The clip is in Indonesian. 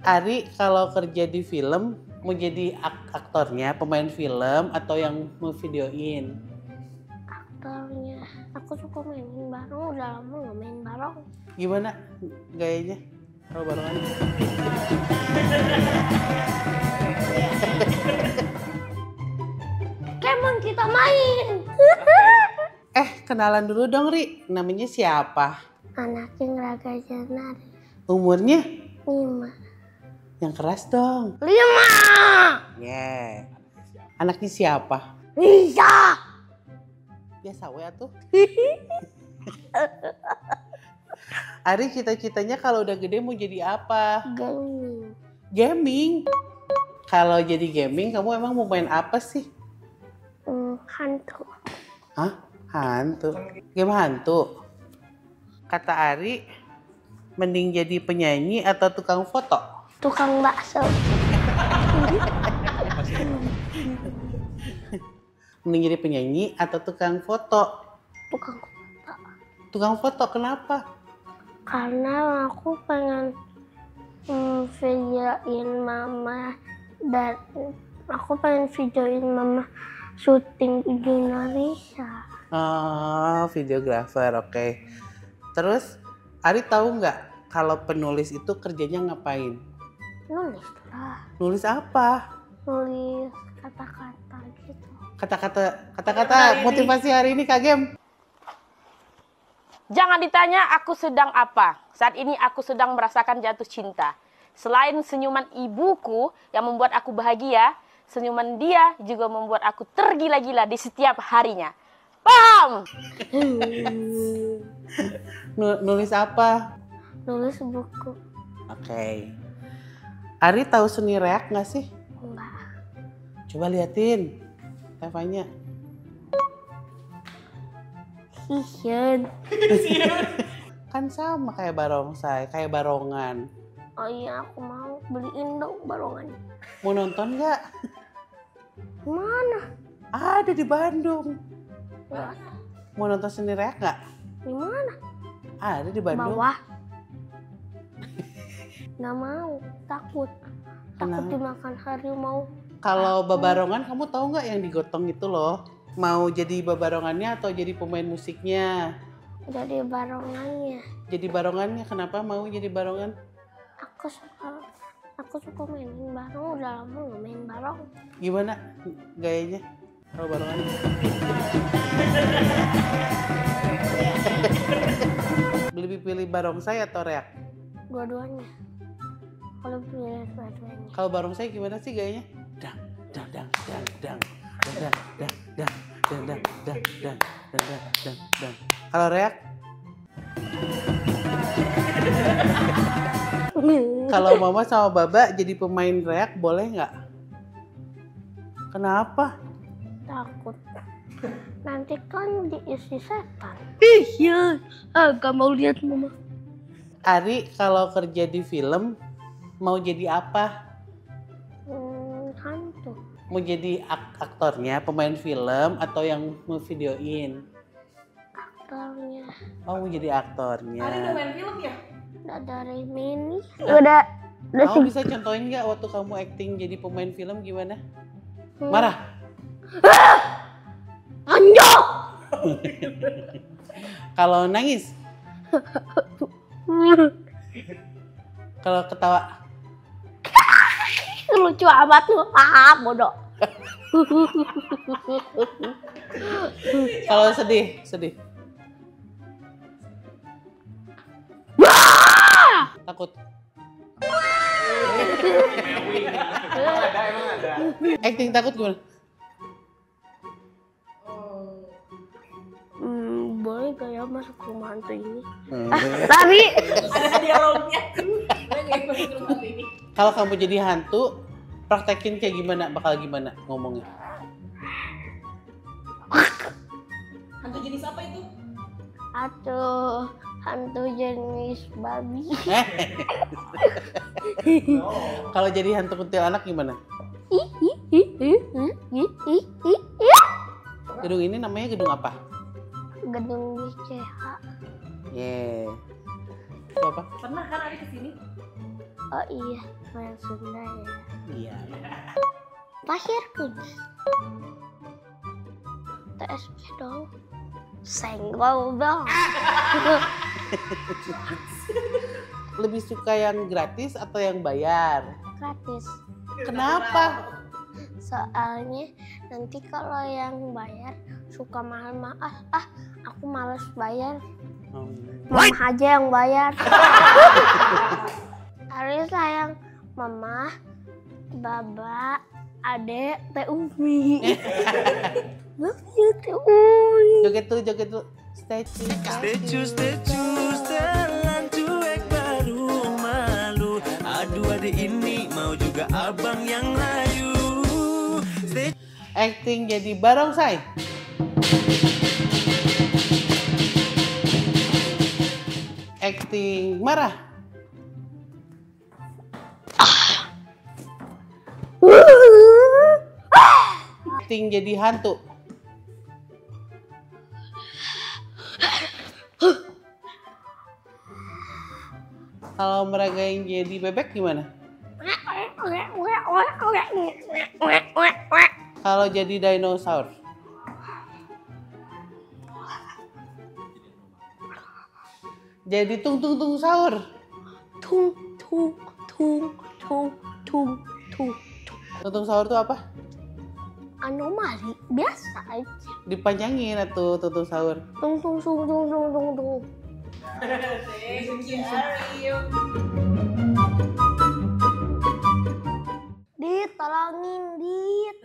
Ari kalau kerja di film mau jadi aktornya, pemain film atau yang mau videoin? Aktornya. Aku suka mainin bareng, udah lama nggak main bareng. Gimana gayanya kalau barengan? Kemon kita main. Kenalan dulu dong Ri, namanya siapa? Anaknya Raga Janari. Umurnya? 5. Yang keras dong. 5. Yeah. Anaknya siapa? Bisa. Biasa we atuh. Ari cita-citanya kalau udah gede mau jadi apa? Gaming. Gaming? Kalau jadi gaming kamu emang mau main apa sih? Hantu. Hah? Hantu? Game hantu? Kata Ari, mending jadi penyanyi atau tukang foto? Tukang bakso. Mending jadi penyanyi atau tukang foto? Tukang foto. Tukang foto kenapa? Karena aku pengen videoin mama dan aku pengen videoin mama syuting di Indonesia. Oh, videografer, oke. Terus Ari tahu nggak kalau penulis itu kerjanya ngapain? Nulis lah. Nulis apa? Nulis kata-kata gitu. Kata-kata motivasi hari ini Kak Gem. Jangan ditanya aku sedang apa. Saat ini aku sedang merasakan jatuh cinta. Selain senyuman ibuku yang membuat aku bahagia, senyuman dia juga membuat aku tergila-gila di setiap harinya. Paham? Nulis apa? Nulis buku. Oke. Ari tahu seni reak nggak sih? Enggak. Coba liatin Tevanya. Sisyen. Kan sama kayak barongsai, kayak barongan. Oh iya, aku mau beliin dong barongan. Mau nonton nggak? Mana? Ada di Bandung. Enggak. Mau nonton seni reak nggak? Di mana? Ada di Bandung. Bawah. Nggak mau, takut. Takut Kenapa? dimakan harimau. Kalau babarongan kamu tahu nggak yang digotong itu loh? Mau jadi babarongannya atau jadi pemain musiknya? Jadi barongannya. Jadi barongannya, kenapa mau jadi barongan? Aku suka mainin bareng, udah lama nggak main bareng. Gimana gayanya kalau barongan? Lebih pilih barongsai atau reak? Dua-duanya. Kalau pilih dua-duanya. Kalau barongsai gimana sih gayanya? Dang dang dang dang dang dang dang dang dang dang dang dang dang dang dang. Kalau reak? Kalau mama sama baba jadi pemain reak boleh nggak? Kenapa? Takut. Nanti kan diisi setan. Iya, gak mau lihat mama. Ari kalau kerja di film mau jadi apa? Hantu. Mau jadi aktornya, pemain film atau yang mau videoin? Aktornya. Oh, mau jadi aktornya. Ari udah main film ya? Udah dari mini. Udah Kamu bisa contohin nggak waktu kamu acting jadi pemain film gimana? Marah? Anjok. Kalau nangis? Kalau ketawa? Lucu amat lu. Bodoh. Kalau sedih? Sedih? Takut? Acting takut gimana? Boleh gak ya masuk rumah hantu ini? Tapi Ada dialognya. Boleh nggak ikut ke rumah ini? Kalau kamu jadi hantu, praktekin kayak gimana? Bakal gimana ngomongnya? Hantu jenis apa itu? Atau hantu jenis babi. Kalau jadi hantu kuntilanak gimana? Gedung ini namanya gedung apa? Gedung BCH. Yeah. Itu apa? Pernah kan Ari kesini? Oh iya, orang Sunda ya. Iya. Pasir pun. TSP dong. Senggol dong. Lebih suka yang gratis atau yang bayar? Gratis. Kenapa? Soalnya nanti kalau yang bayar suka mahal-mahal. Aku males bayar. Mama aja yang bayar. Harus sayang mama, baba, adek, Teh Umi. Love you, Teh Umi. Joget tuh. Statue. Setelan cuek baru malu. Aduh adik ini mau juga abang yang layu. Acting jadi barongsai. Acting marah. Acting jadi hantu. Kalau mereka yang jadi bebek gimana? Kalau jadi dinosaur? Jadi tung sahur. Tung. Tung sahur itu apa? Anomali biasa aja. Dipanjangin atuh tung sahur. Tung. Dit, tolongin, Dit.